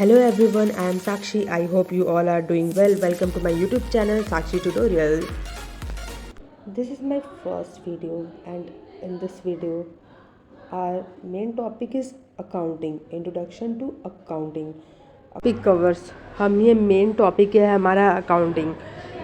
Hello everyone, I am Sakshi. I hope you all are doing well. Welcome to my YouTube channel Sakshi Tutorial. This is my first video and in this video our main topic is accounting, introduction to accounting. Topic covers हम ये main topic है हमारा accounting.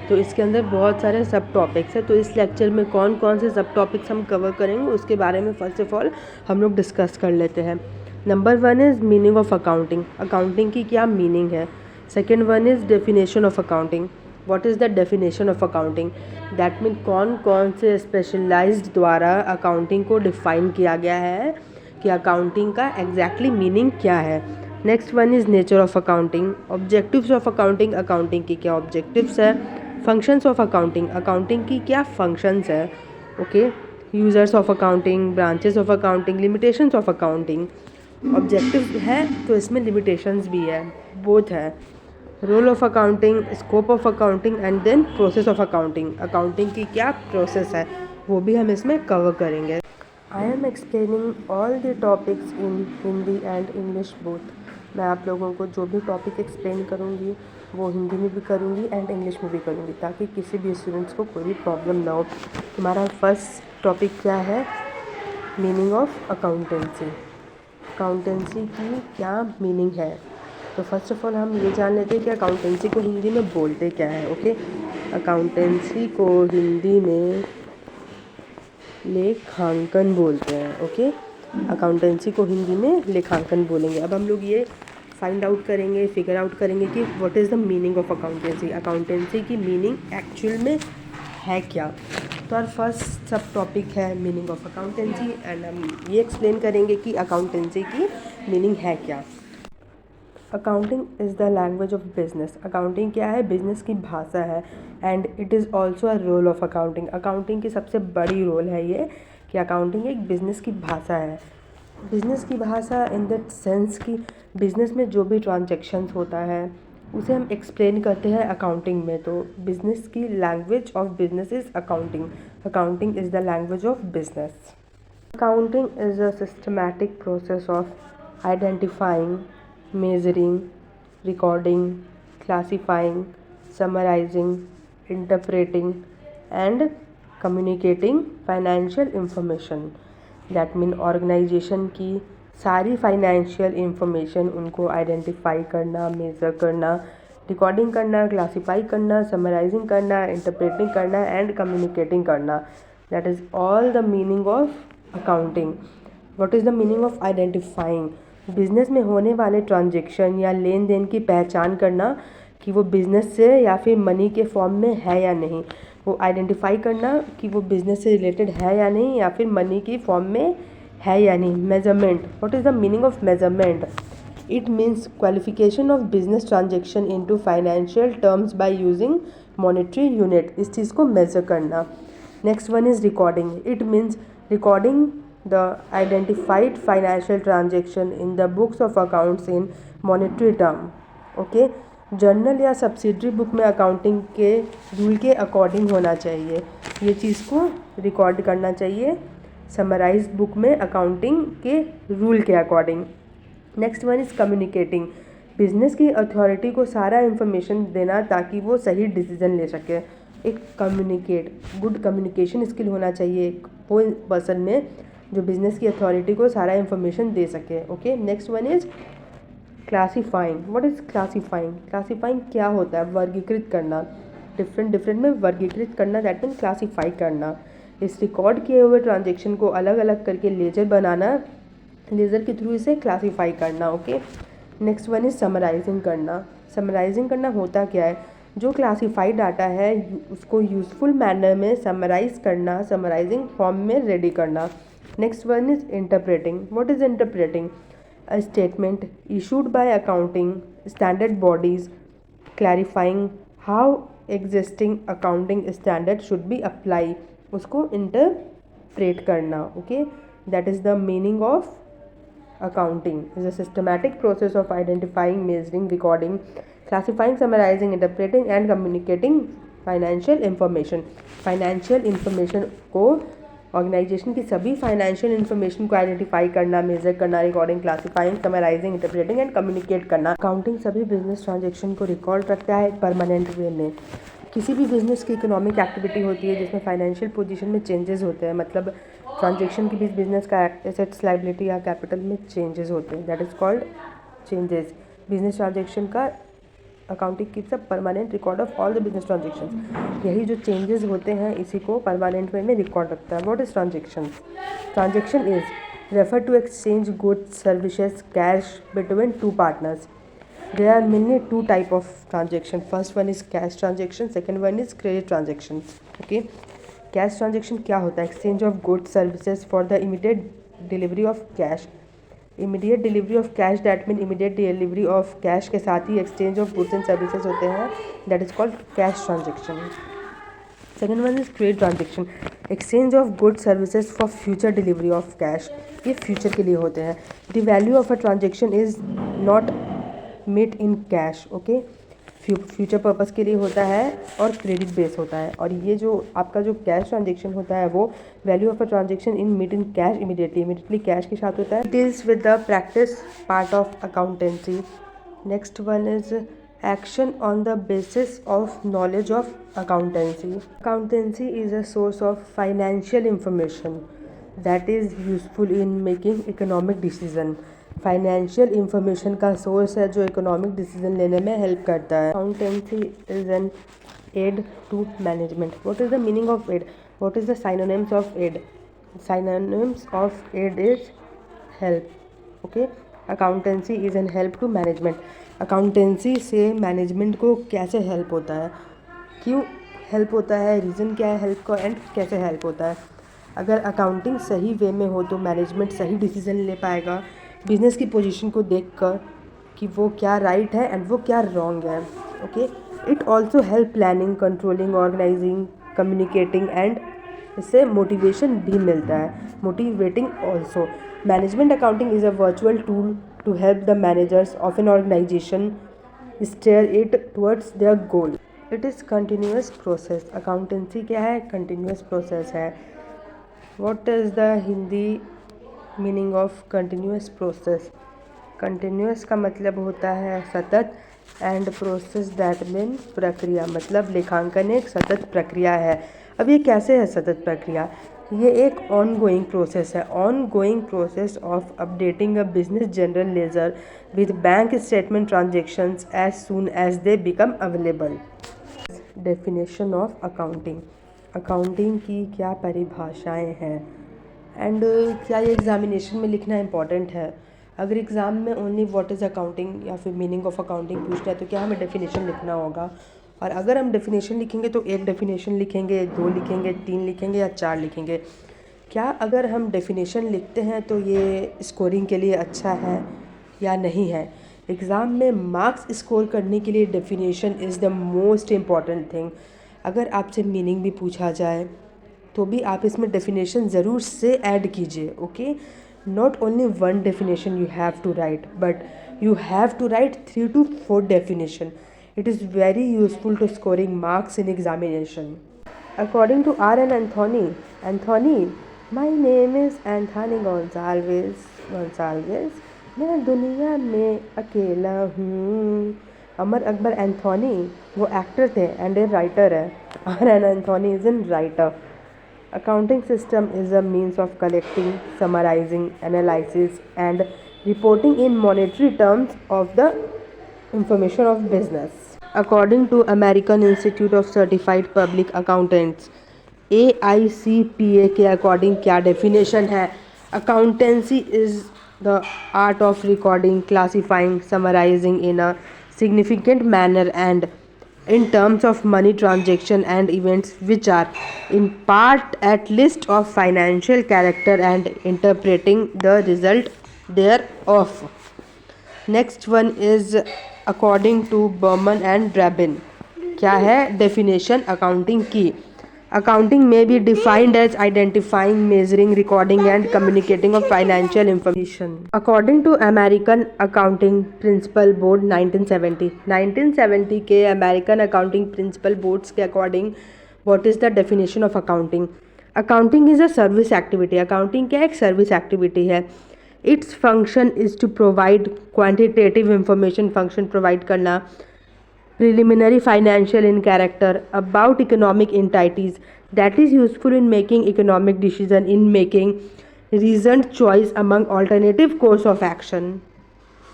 तो इसके अंदर बहुत सारे सब टॉपिक्स हैं। तो इस लेक्चर में कौन कौन से सब टॉपिक्स हम कवर करेंगे उसके बारे में फर्स्ट ऑफ ऑल हम लोग डिस्कस कर लेते हैं। Number 1 is meaning of accounting, accounting की क्या मीनिंग है। Second one is definition of accounting, what is the definition of accounting, that mean कौन कौन से स्पेशलाइज्ड द्वारा अकाउंटिंग को डिफ़ाइन किया गया है कि अकाउंटिंग का एग्जैक्टली मीनिंग क्या है। Next one is nature of accounting, objectives of accounting, accounting की क्या ऑब्जेक्टिव्स है। फंक्शंस ऑफ अकाउंटिंग, अकाउंटिंग की क्या फंक्शंस है। Okay, users of accounting, branches of accounting, limitations of accounting. Objective है तो इसमें लिमिटेशंस भी है, बोथ है। Role of accounting, scope of accounting and then process of accounting, accounting की क्या प्रोसेस है वो भी हम इसमें कवर करेंगे। I am explaining all the topics in Hindi and English both. मैं आप लोगों को जो भी टॉपिक एक्सप्लेन करूँगी वो हिंदी में भी करूँगी एंड इंग्लिश में भी करूँगी ताकि किसी भी स्टूडेंट्स को कोई भी प्रॉब्लम ना हो। हमारा फर्स्ट टॉपिक क्या है, मीनिंग ऑफ अकाउंटेंसी, अकाउंटेंसी की क्या मीनिंग है। तो फर्स्ट ऑफ ऑल हम ये जान लेते हैं कि अकाउंटेंसी को हिंदी में बोलते क्या है। ओके, अकाउंटेंसी को हिंदी में लेखांकन बोलते हैं। ओके, अकाउंटेंसी को हिंदी में लेखांकन बोलेंगे। अब हम लोग ये फाइंड आउट करेंगे, फिगर आउट करेंगे कि what is the meaning of accountancy, accountancy की मीनिंग एक्चुअल में है क्या। तो और फर्स्ट सब टॉपिक है मीनिंग ऑफ अकाउंटेंसी एंड हम ये एक्सप्लेन करेंगे कि अकाउंटेंसी की मीनिंग है क्या। Accounting is the language of business, accounting क्या है, बिजनेस की भाषा है। And it is also a role of accounting, accounting की सबसे बड़ी रोल है ये कि अकाउंटिंग एक बिज़नेस की भाषा है। बिज़नेस की भाषा इन द सेंस कि बिज़नेस में जो भी ट्रांजैक्शंस होता है उसे हम एक्सप्लेन करते हैं अकाउंटिंग में। तो बिज़नेस की language of business is accounting, accounting is the language of business. Accounting is a systematic process of identifying, measuring, recording, classifying, summarizing, interpreting and communicating financial information. That mean organization की सारी financial information उनको identify करना, measure करना, recording करना, classify करना, summarising करना, interpreting करना and communicating करना। That is all the meaning of accounting. What is the meaning of identifying, business में होने वाले ट्रांजैक्शन या लेन देन की पहचान करना कि वो बिज़नेस से या फिर मनी के फॉर्म में है या नहीं, वो आइडेंटिफाई करना कि वो बिज़नेस से रिलेटेड है या नहीं या फिर मनी की फॉर्म में है या नहीं। Measurement, what is the meaning of measurement, it means qualification of business transaction into financial terms by using monetary unit, इस चीज़ को मेज़र करना। Next one is recording, it means recording the identified financial transaction in the books of accounts in monetary term. Okay, journal या subsidiary book में accounting के rule के according होना चाहिए, ये चीज़ को रिकॉर्ड करना चाहिए समराइज बुक में अकाउंटिंग के रूल के according. Next one is communicating, business की अथॉरिटी को सारा इन्फॉर्मेशन देना ताकि वो सही डिसीजन ले सके। एक गुड कम्युनिकेशन स्किल होना चाहिए कोई पर्सन में जो बिज़नेस की अथॉरिटी को सारा इन्फॉर्मेशन दे सके। Okay, next one is classifying, what is classifying, classifying क्या होता है, वर्गीकृत करना, डिफरेंट में वर्गीकृत करना, दैट मीन क्लासीफाई करना। इस रिकॉर्ड किए हुए ट्रांजेक्शन को अलग अलग करके लेजर बनाना, लेजर के थ्रू इसे क्लासीफाई करना। Okay, next one is summarising करना, समराइजिंग करना होता क्या है, जो क्लासीफाइड डाटा है उसको यूज़फुल मैनर में समराइज करना, समराइजिंग फॉर्म में रेडी करना। Next one is interpreting. What is interpreting? A statement issued by accounting standard bodies clarifying how existing accounting standard should be applied. उसको interpret करना. Okay, that is the meaning of accounting. Is a systematic process of identifying, measuring, recording, classifying, summarizing, interpreting and communicating financial information. Financial information को organisation की सभी financial information को identify करना, measure करना, recording, classifying, summarising, interpreting and communicate करना। Accounting सभी business transaction को record रखता है परमानेंट वे में। किसी भी बिजनेस की इकोनॉमिक एक्टिविटी होती है जिसमें फाइनेंशियल पोजीशन में चेंजेस होते हैं, मतलब ट्रांजेक्शन के बीच बिजनेस का एसेट्स, लायबिलिटी या कैपिटल में चेंजेस होते हैं, that is called changes. Business transaction का accounting keeps a permanent record of all the business transactions. यही जो चेंजेस होते हैं इसी को परमानेंट वे में रिकॉर्ड रखता है। What is transactions? Transaction is refer to exchange goods, services, cash between two partners. There are mainly two type of transaction. First one is cash transaction, second one is credit transactions. Okay, cash transaction क्या होता है? Exchange of goods, services for the immediate delivery of cash. Immediate delivery of cash, that mean immediate delivery of cash के साथ ही exchange of goods and services होते हैं, that is called cash transaction. Second one is credit transaction, exchange of goods services for future delivery of cash. ये future के लिए होते हैं. The value of a transaction is not met in cash. Okay, future purpose के लिए होता है और क्रेडिट बेस होता है. और ये जो आपका जो कैश ट्रांजेक्शन होता है वो value of a transaction in met in cash immediately cash के साथ होता है. Deals with the practice part of accountancy. Next one is action on the basis of knowledge of accountancy. Accountancy is a source of financial information that is useful in making economic decision. Financial information का source है जो economic decision लेने में help करता है. Accountancy is an aid to management. What is the meaning of aid? What is the synonyms of aid? Synonyms of aid is help. Okay, accountancy is an help to management. Accountancy से management को कैसे help होता है, क्यों help होता है, reason क्या है हेल्प का, एंड कैसे हेल्प होता है. अगर अकाउंटिंग सही वे में हो तो मैनेजमेंट सही डिसीजन ले पाएगा बिजनेस की पोजीशन को देखकर कि वो क्या राइट है एंड वो क्या रॉन्ग है. Okay, it also help planning, controlling, organising, communicating and इससे मोटिवेशन भी मिलता है, motivating also. Management accounting is a virtual tool to help the managers of an organisation steer it towards their goal. It is continuous process. Accountancy क्या है? Continuous process है. What is the Hindi meaning of continuous process? Continuous का मतलब होता है सतत, and process that mean प्रक्रिया, मतलब लेखांकन एक सतत प्रक्रिया है. अब ये कैसे है सतत प्रक्रिया? ये एक ऑन गोइंग प्रोसेस है. Ongoing process of updating a business general ledger with bank statement transactions as soon as they become available. Definition of accounting. Accounting की क्या परिभाषाएं हैं एंड क्या ये एग्जामिनेशन में लिखना इम्पॉर्टेंट है? अगर एग्ज़ाम में ओनली व्हाट इज़ अकाउंटिंग या फिर मीनिंग ऑफ अकाउंटिंग पूछना है तो क्या हमें डेफिनेशन लिखना होगा? और अगर हम डेफिनेशन लिखेंगे तो एक डेफिनेशन लिखेंगे, दो लिखेंगे, तीन लिखेंगे या चार लिखेंगे? क्या अगर हम डेफिनेशन लिखते हैं तो ये स्कोरिंग के लिए अच्छा है या नहीं है? एग्ज़ाम में मार्क्स स्कोर करने के लिए definition is the most important thing. अगर आपसे मीनिंग भी पूछा जाए तो भी आप इसमें डेफिनेशन ज़रूर से ऐड कीजिए. Okay, not only one definition you have to write but you have to write 3 to 4 definition. It is very useful to scoring marks in examination. According to R.N. Anthony, my name is Anthony Gonsalves, मैं दुनिया में अकेला हूँ. Amar Akbar Anthony वो actor थे and a writer है. R.N. Anthony is an writer. Accounting system is a means of collecting, summarizing, analysis and reporting in monetary terms of the information of business. According to American Institute of Certified Public Accountants, AICPA के according क्या definition है? Accountancy is the art of recording, classifying, summarizing in a significant manner and in terms of money transaction and events which are in part at least of financial character and interpreting the result thereof. Next one is according to Berman and Drabin. क्या है definition accounting की? Accounting may be defined as identifying, measuring, recording and communicating of financial information. According to American Accounting Principle Board 1970 के American Accounting Principle Boards के according what is the definition of accounting? Accounting is a service activity, accounting क्या एक service activity है. Its function is to provide quantitative information, function provide करना, preliminary financial in character about economic entities that is useful in making economic decision, in making reasoned choice among alternative course of action.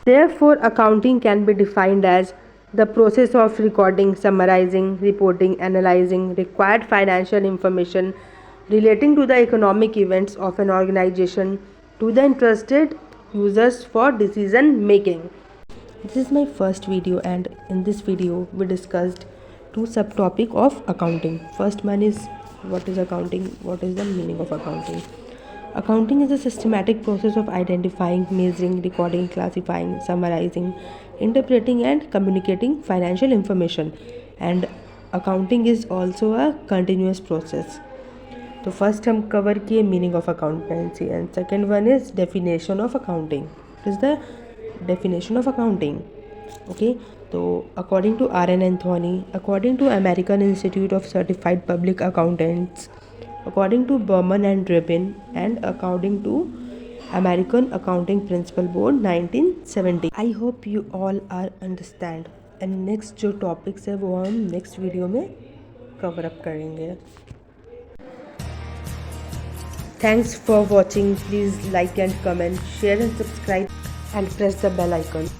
Therefore, accounting can be defined as the process of recording, summarizing, reporting, analyzing required financial information relating to the economic events of an organization to the interested users for decision making. This is my first video, and in this video we discussed two subtopic of accounting. First one is what is accounting, what is the meaning of accounting. Accounting is a systematic process of identifying, measuring, recording, classifying, summarizing, interpreting and communicating financial information, and accounting is also a continuous process. तो first हम cover किए meaning of accountancy and second one is definition of accounting. Is the definition of accounting. Okay, so according to R.N. Anthony, according to American Institute of Certified Public Accountants, according to Berman and Rubin, and according to American Accounting Principle Board 1970. I hope you all are understand. And next जो topics है वो हम next video में cover up करेंगे. Thanks for watching. Please like and comment, share and subscribe and press the bell icon.